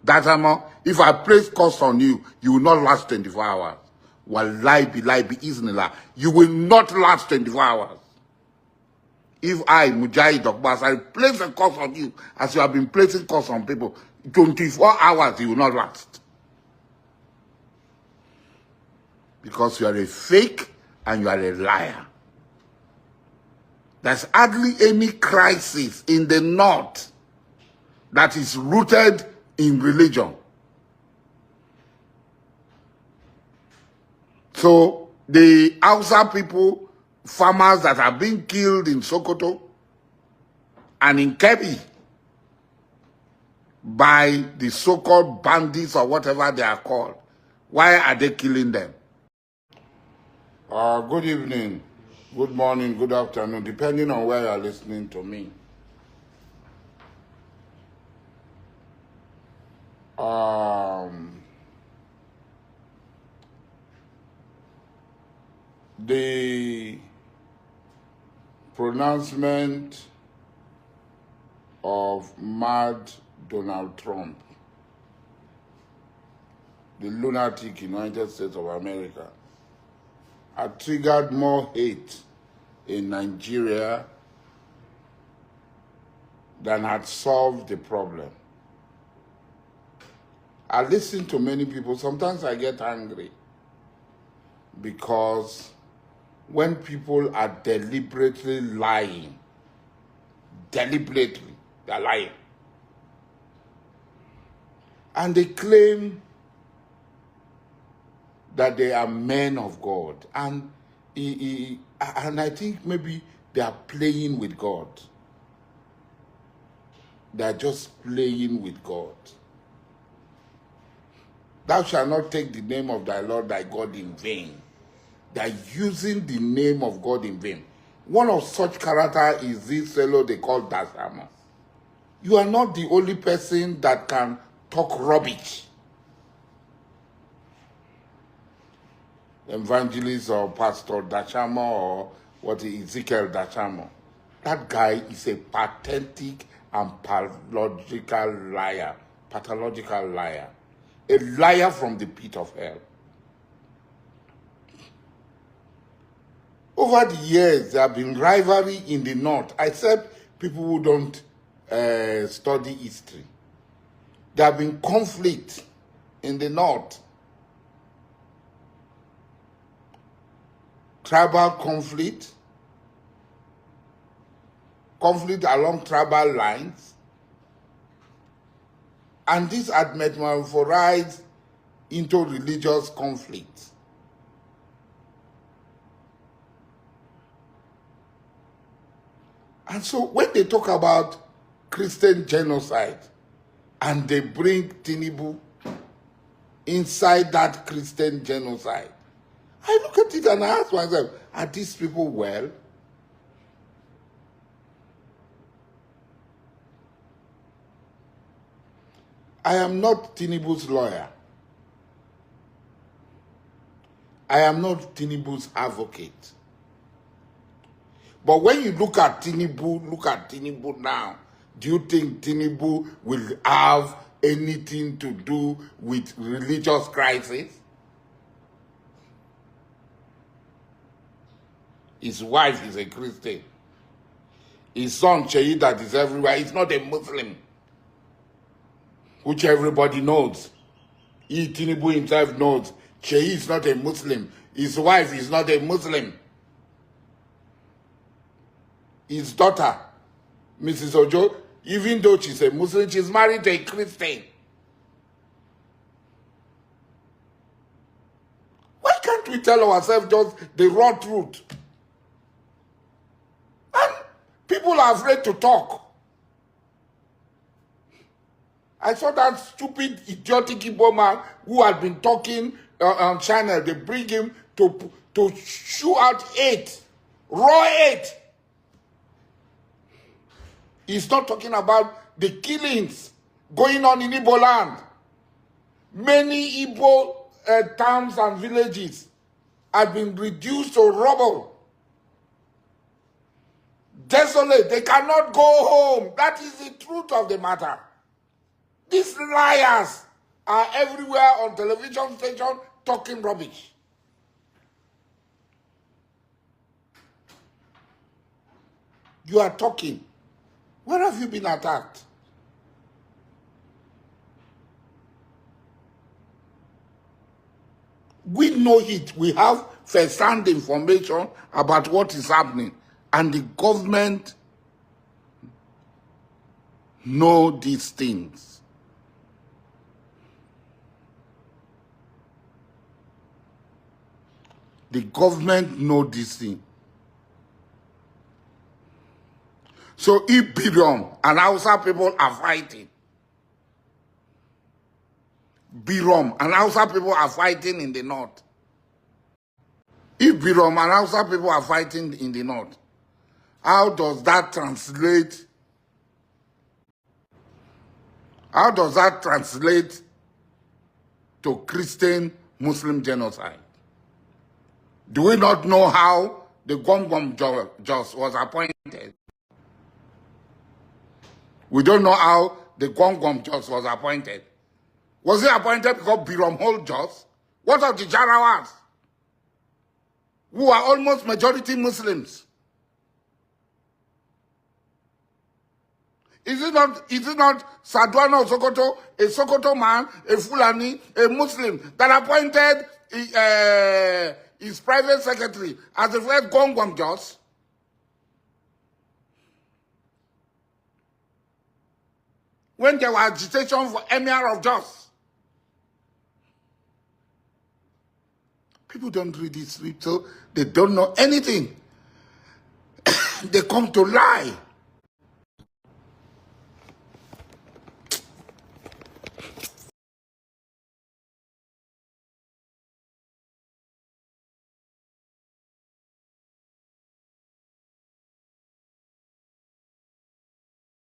Dachomo, if I place curse on you, you will not last 24 hours. Wallahi billahi bi-iznillah. You will not last 24 hours. If I, Asari Dokubo, I place a curse on you, as you have been placing curse on people, 24 hours you will not last. Because you are a fake and you are a liar. There's hardly any crisis in the north that is rooted in religion. So the Hausa people, farmers that are being killed in Sokoto and in Kebbi by the so-called bandits or whatever they are called, why are they killing them? Good evening, good morning, good afternoon, depending on where you are listening to me. The pronouncement of mad Donald Trump, the lunatic United States of America, had triggered more hate in Nigeria than had solved the problem. I listen to many people. Sometimes I get angry because when people are deliberately lying, deliberately, they're lying. And they claim that they are men of God. And I think maybe they are playing with God. They are just playing with God. Thou shalt not take the name of thy Lord thy God in vain. They are using the name of God in vain. One of such character is this fellow they call Dachomo. You are not the only person that can talk rubbish. Evangelist or Pastor Dachomo or Ezekiel Dachomo. That guy is a pathetic and pathological liar. Pathological liar. A liar from the pit of hell. Over the years, there have been rivalry in the north, except people who don't study history. There have been conflict in the north. Tribal conflict along tribal lines, and this had metamorphosed into religious conflict. And so when they talk about Christian genocide and they bring Tinubu inside that Christian genocide, I look at it and I ask myself, are these people well? I am not Tinubu's lawyer. I am not Tinubu's advocate. But when you look at Tinubu now, do you think Tinubu will have anything to do with religious crisis? His wife is a Christian. His son, Sheyi, that is everywhere, is not a Muslim, which everybody knows. Tinubu himself knows. Sheyi is not a Muslim. His wife is not a Muslim. His daughter, Mrs. Ojo, even though she's a Muslim, she's married to a Christian. Why can't we tell ourselves just the raw truth? And people are afraid to talk. I saw that stupid, idiotic Igbo man who had been talking on channel. They bring him to shoot out hate, raw hate. He's not talking about the killings going on in Igbo land. Many Igbo towns and villages have been reduced to rubble. Desolate, they cannot go home. That is the truth of the matter. These liars are everywhere on television station talking rubbish. You are talking. Where have you been attacked? We know it. We have first-hand information about what is happening. And the government know these things. The government know these things. So if Birom and Hausa people are fighting, Birom and Hausa people are fighting in the north. If Birom and Hausa people are fighting in the north, how does that translate? How does that translate to Christian-Muslim genocide? Do we not know how the Gom Jos was appointed? We don't know how the Gom Jos was appointed. Was he appointed because Birom hold Jos? What of the Jarawas, who are almost majority Muslims? Is it not Sadwana Sokoto, a Sokoto man, a Fulani, a Muslim, that appointed his private secretary as the first Gom Jos? When there was agitation for Emir of Jos. People don't read this scripture, they don't know anything. They come to lie.